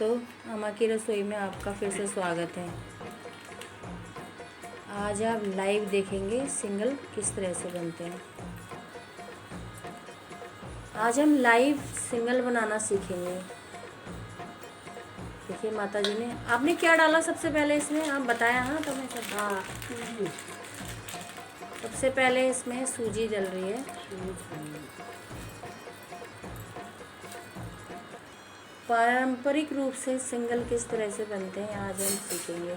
दोस्तों, अम्मा की रसोई में आपका फिर से स्वागत है। आज आप लाइव देखेंगे सिंगल किस तरह से बनते हैं। आज हम लाइव सिंगल बनाना सीखेंगे। देखिए माता जी ने, आपने क्या डाला सबसे पहले इसमें, आप बताया ना तो मैं सब। हाँ, सबसे पहले इसमें सूजी डल रही है। पारंपरिक रूप से सिंगल किस तरह से बनते हैं आज हम सीखेंगे।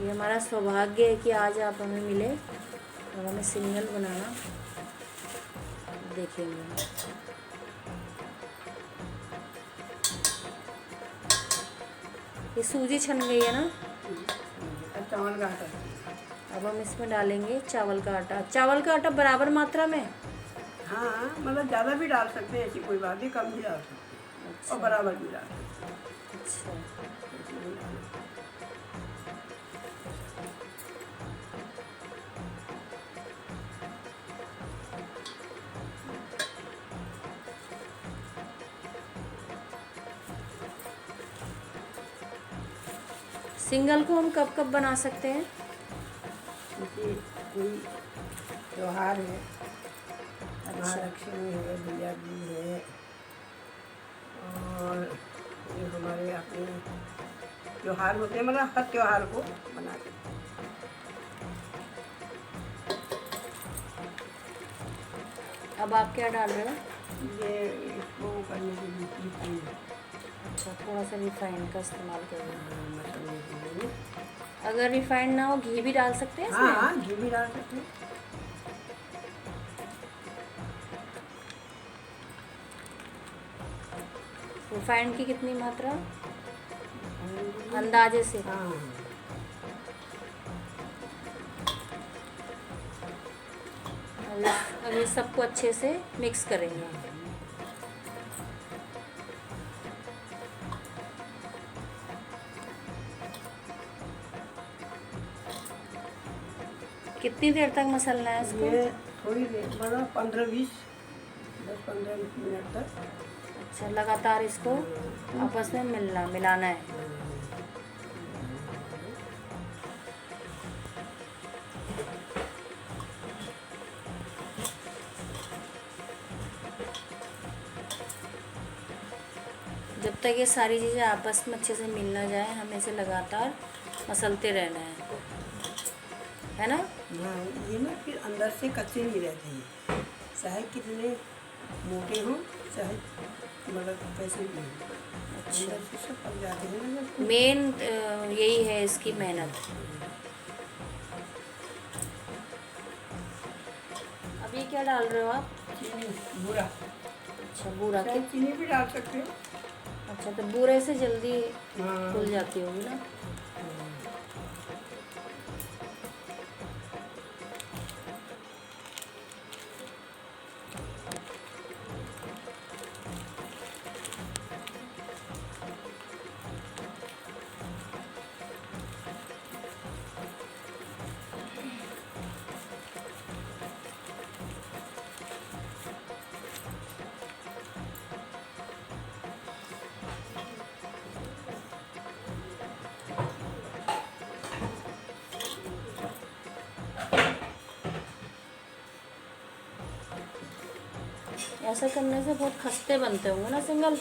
ये हमारा सौभाग्य है कि आज आप हमें मिले और हमें सिंगल बनाना देखेंगे। ये सूजी छन गई है ना। चावल का आटा। अब हम इसमें डालेंगे चावल का आटा। चावल का आटा बराबर मात्रा में। हाँ, मतलब ज़्यादा भी डाल सकते हैं, ऐसी कोई बात नहीं, कम भी डाल सकते हैं। अच्छा। और बराबर भी डाल सकते हैं। अच्छा, सिंगल को हम कब कब बना सकते हैं। जैसे कोई त्योहार है, अच्छा। महालक्ष्मी है, भैया जी है, और ये हमारे अपने त्योहार होते हैं, मतलब हर त्योहार को बनाते हैं। अब आप क्या डाल रहे हो। ये इसको करने के लिए रिफाइंड, अच्छा, थोड़ा सा रिफाइंड का इस्तेमाल करेंगे। मसाले के लिए। अगर रिफाइंड ना हो घी भी डाल सकते हैं इसमें। हाँ, घी भी डाल सकते हैं। रिफाइंड की कितनी मात्रा, अंदाजे से। हाँ, अब ये सबको अच्छे से मिक्स करेंगे। कितनी देर तक मसलना है इसको। ये थोड़ी देर, मतलब 10-15 मिनट तक। अच्छा, लगातार इसको आपस में मिलाना है। जब तक ये सारी चीज़ें आपस में अच्छे से मिल ना जाए, हमें इसे लगातार मसलते रहना है ना। हाँ, ये ना फिर अंदर से कच्चे नहीं रहते हैं, चाहे कितने मोटे हों, चाहे मतलब कैसे भी हों, अंदर से सब पक जाते हैं ना जब। मेन यही है इसकी मेहनत। अब ये क्या डाल रहे हो आप। चीनी, बूरा। अच्छा, बूरा चाहे की। चीनी भी डाल सकते हो। अच्छा, तो बूरे से जल्दी हाँ, खुल जाती होगी ना। ऐसा करने से बहुत खस्ते बनते होंगे ना सिंगल।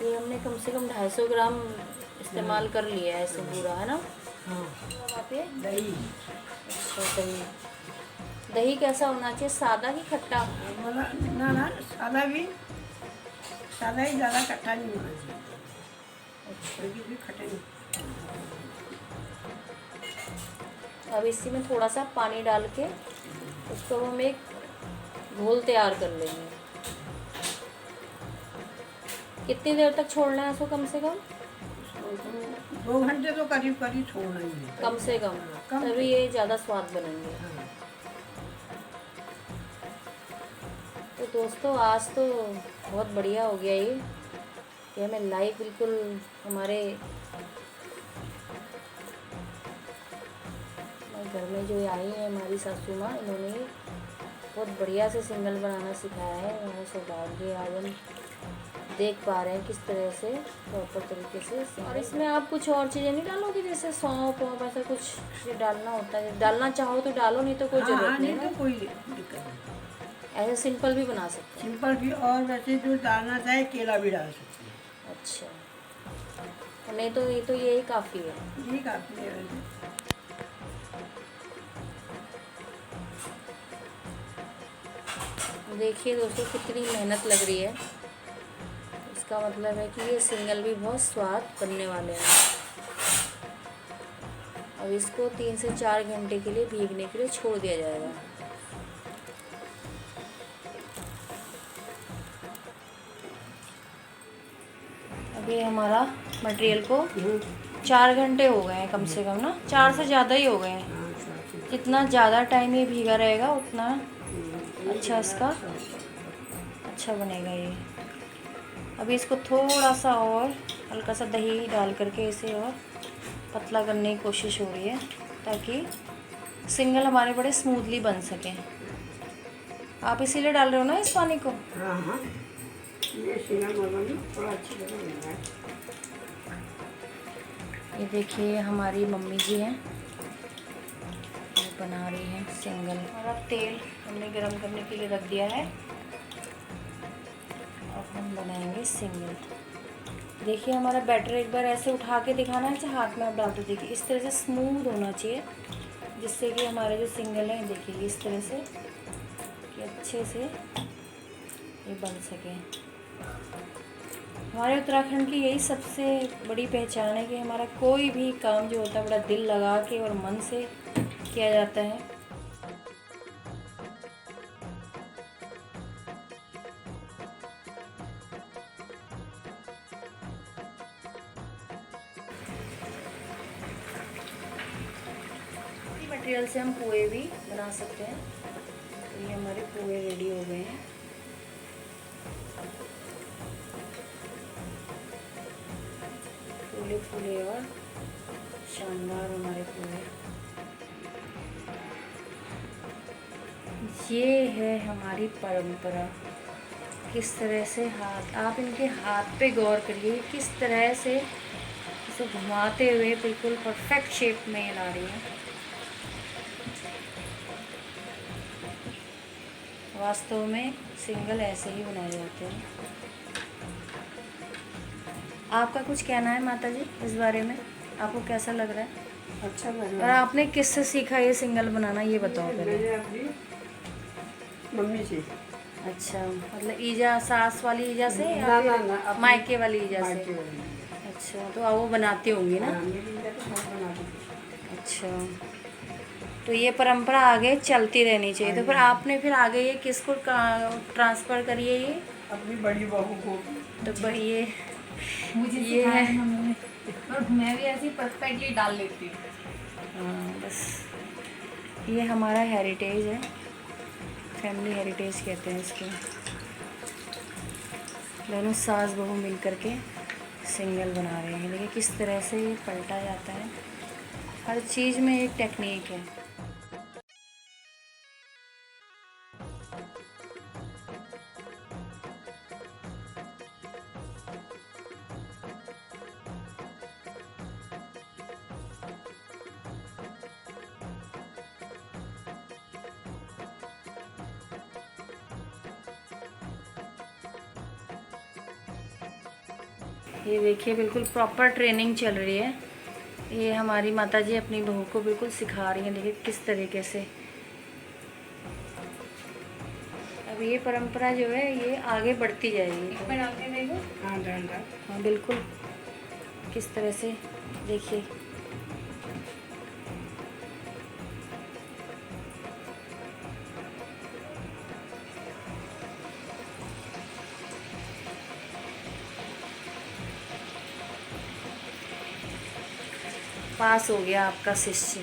ये हमने कम से कम 250 ग्राम इस्तेमाल कर लिया है ऐसे बूरा, है ना। हाँ, अब आप ये। दही, अच्छा, दही। दही कैसा होना चाहिए, सादा कि खट्टा। मतलब ना सादा भी, सादा ही, ज़्यादा खट्टा नहीं होना चाहिए, क्योंकि भी खट्टे नहीं। अब इसी में थोड़ा सा पानी डाल के उसको हम एक घोल तैयार कर लेंगे। कितनी देर तक छोड़ना है इसको, कम से कम। तो 2 घंटे तो करीब करीब छोड़ना ही है, कम से कम, तभी ये ज़्यादा स्वाद बनेंगे। हाँ। तो दोस्तों, आज तो बहुत बढ़िया हो गया ये हमें लाइव बिल्कुल हमारे घर में जो आई है हमारी सासू माँ, इन्होंने बहुत बढ़िया से सिंगल बनाना सिखाया है हमारा सौभाग्य। आज हम देख पा रहे हैं किस तरह से प्रॉपर तरीके से। और इसमें आप कुछ और चीज़ें नहीं डालोगे, जैसे सौंफ और वैसा कुछ डालना होता है? डालना चाहो तो डालो, नहीं तो कोई हाँ, ज़रूरत नहीं नहीं है। तो कोई दिक्कत नहीं। ऐसे सिंपल भी बना सकते सिंपल भी, और वैसे जो डालना चाहे केला भी डाल सकते हैं। हैं। अच्छा, नहीं तो यही काफ़ी है। ये काफ़ी है वैसे। देखिए दोस्तों कितनी मेहनत लग रही है। इसका मतलब है कि ये सिंगल भी बहुत स्वाद बनने वाले हैं। अब इसको 3 से 4 घंटे के लिए भीगने के लिए छोड़ दिया जाएगा। अभी हमारा मटेरियल को 4 घंटे हो गए हैं कम से कम ना, 4 से ज़्यादा ही हो गए हैं। हाँ, साथ जितना ज़्यादा टाइम ये भीगा रहेगा उतना अच्छा इसका अच्छा बनेगा ये। अभी इसको थोड़ा सा और हल्का सा दही डाल करके इसे और पतला करने की कोशिश हो रही है, ताकि सिंगल हमारे बड़े स्मूथली बन सकें। आप इसीलिए डाल रहे हो ना इस पानी को? हाँ हाँ, ये सिंगल मतलब थोड़ा अच्छी तरह बन रहा है। ये देखिए हमारी मम्मी जी हैं, ये बना रही हैं सिंगल। और अब तेल हमने गरम करने के लिए रख दिया है। अब हम बनाएंगे सिंगल। देखिए हमारा बैटर एक बार ऐसे उठा के दिखाना है, चाहे हाथ में आप डाल दो। देखिए इस तरह से स्मूथ होना चाहिए, जिससे कि हमारे जो सिंगल हैं देखिए इस तरह से कि अच्छे से ये बन सके। हमारे उत्तराखंड की यही सबसे बड़ी पहचान है कि हमारा कोई भी काम जो होता है बड़ा दिल लगा के और मन से किया जाता है। मटेरियल से हम पोहे भी बना सकते हैं। तो ये हमारे पोहे रेडी हो गए हैं। फूले फूले और शानदार हमारे पोहे। ये है हमारी परंपरा। किस तरह से हाथ, आप इनके हाथ पे गौर करिए, किस तरह से इसे घुमाते हुए बिल्कुल परफेक्ट शेप में ये ला रही है। वास्तव में सिंगल ऐसे ही बनाए जाते हैं। आपका कुछ कहना है माता जी इस बारे में? आपको कैसा लग रहा है? अच्छा लग और रहा है। आपने किससे सीखा ये सिंगल बनाना, ये बताओ पहले। मैंने अपनी मम्मी से। अच्छा, मतलब ईजा, सास वाली ईजा से या ना, फिर ना, अपनी मायके वाली ईजा से? मायके वाली है। अच्छा, तो वो बनाती होंगी ना? हाँ, मेरी ईजा तो बहुत बनाती थी। अच्छा, तो ये परंपरा आगे चलती रहनी चाहिए। तो फिर आपने फिर आगे ये किसको ट्रांसफ़र करी है ये? अपनी बड़ी बहू को। तो ये मुझे ये सिखाया है। है मम्मी ने, और मैं भी ऐसे ही परफेक्टली डाल लेती हूँ। हाँ बस, ये हमारा हेरिटेज है, फैमिली हेरिटेज कहते हैं इसको। दोनों सास बहू मिल करके सिंगल बना रहे हैं। देखिए किस तरह से ये पलटा जाता है। हर चीज़ में एक टेक्निक है। ये देखिए बिल्कुल प्रॉपर ट्रेनिंग चल रही है। ये हमारी माता जी अपनी बहू को बिल्कुल सिखा रही हैं। देखिए किस तरीके से। अब ये परंपरा जो है ये आगे बढ़ती जाएगी। एक बार डाल के देखो। हाँ, डाल। हाँ बिल्कुल, किस तरह से देखिए। पास हो गया आपका शिष्य।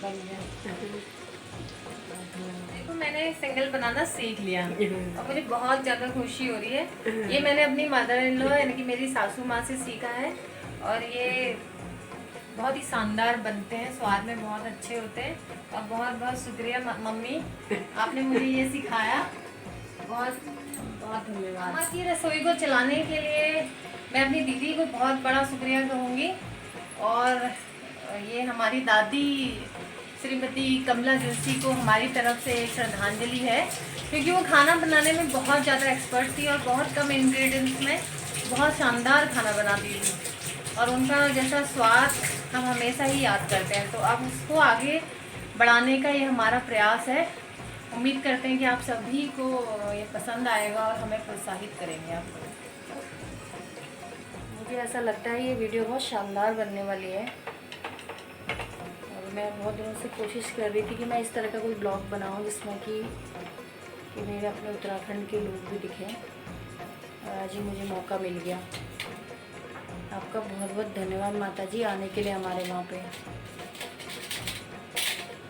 बन गया। देखो मैंने सिंगल बनाना सीख लिया और मुझे बहुत ज़्यादा खुशी हो रही है। ये मैंने अपनी मदर इन लॉ यानी कि मेरी सासू माँ से सीखा है। और ये बहुत ही शानदार बनते हैं, स्वाद में बहुत अच्छे होते हैं। और बहुत बहुत शुक्रिया मम्मी, आपने मुझे ये सिखाया। बहुत बहुत धन्यवाद। माँ की रसोई को चलाने के लिए मैं अपनी दीदी को बहुत बड़ा शुक्रिया कहूँगी। और ये हमारी दादी श्रीमती कमला जोशी को हमारी तरफ से एक श्रद्धांजलि है, क्योंकि वो खाना बनाने में बहुत ज़्यादा एक्सपर्ट थी और बहुत कम इंग्रेडिएंट्स में बहुत शानदार खाना बनाती थी। और उनका जैसा स्वाद हम हमेशा ही याद करते हैं। तो अब उसको आगे बढ़ाने का ये हमारा प्रयास है। उम्मीद करते हैं कि आप सभी को ये पसंद आएगा और हमें प्रोत्साहित करेंगे आप लोग। मुझे ऐसा लगता है ये वीडियो बहुत शानदार बनने वाली है। और मैं बहुत दिनों से कोशिश कर रही थी कि मैं इस तरह का कोई ब्लॉग बनाऊं जिसमें कि मेरे अपने उत्तराखंड के लोग भी दिखें। और आज ही मुझे मौका मिल गया। आपका बहुत बहुत धन्यवाद माता जी आने के लिए हमारे वहाँ पे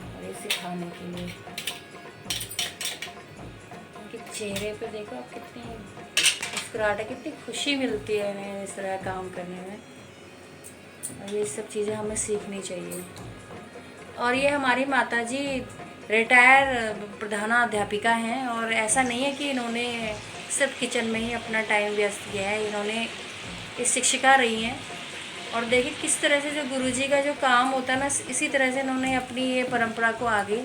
और ये सिखाने के लिए। उनके चेहरे पे देखो आप कितनी मुस्कुराहट है, कितनी खुशी मिलती है इन्हें इस तरह काम करने में। और ये सब चीज़ें हमें सीखनी चाहिए। और ये हमारी माता जी रिटायर प्रधानाध्यापिका हैं और ऐसा नहीं है कि इन्होंने सिर्फ किचन में ही अपना टाइम व्यस्त किया है। इन्होंने एक शिक्षिका रही हैं और देखिए किस तरह से जो गुरुजी का जो काम होता है ना, इसी तरह से इन्होंने अपनी ये परंपरा को आगे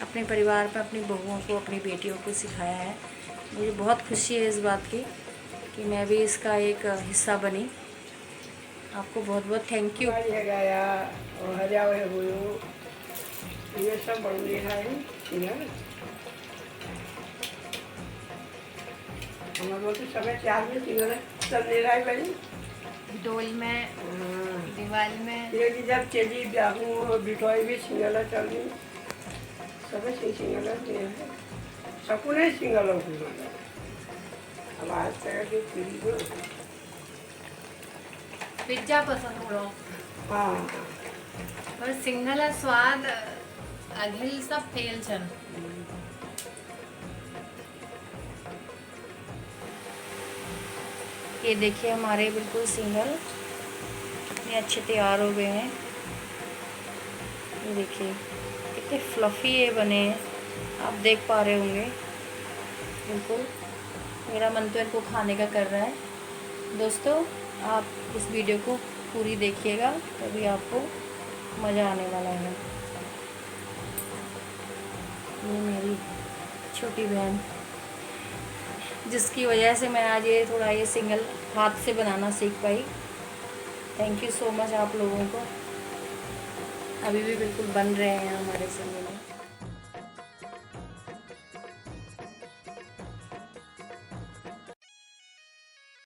अपने परिवार पर अपनी बहुओं को, अपनी बेटियों को सिखाया है। मुझे बहुत खुशी है इस बात की कि मैं भी इसका एक हिस्सा बनी। आपको बहुत बहुत थैंक यू। ये सब बन रहा है हमारे बोलते समय 4 में सिंगल सब ले रहा है भाई डोल में, दीवार में ये कि जब चेजी ब्याहूँ बिठोई भी सिंगल चल रही सब सिंगल है सबको नहीं सिंगल हो अब आज तक की पीढ़ी को पिज्जा पसंद करो। हाँ पर सिंगल स्वाद अघिल सब फेल छन। ये देखिए हमारे बिल्कुल सिंगल कितने अच्छे तैयार हो गए हैं। ये देखिए कितने फ्लफ़ी ये बने हैं, आप देख पा रहे होंगे। बिल्कुल मेरा मन तो इनको खाने का कर रहा है। दोस्तों आप इस वीडियो को पूरी देखिएगा तभी आपको मज़ा आने वाला है। ये मेरी छोटी बहन जिसकी वजह से मैं आज ये थोड़ा ये सिंगल हाथ से बनाना सीख पाई। थैंक यू सो मच आप लोगों को। अभी भी बिल्कुल बन रहे हैं हमारे सिंगल।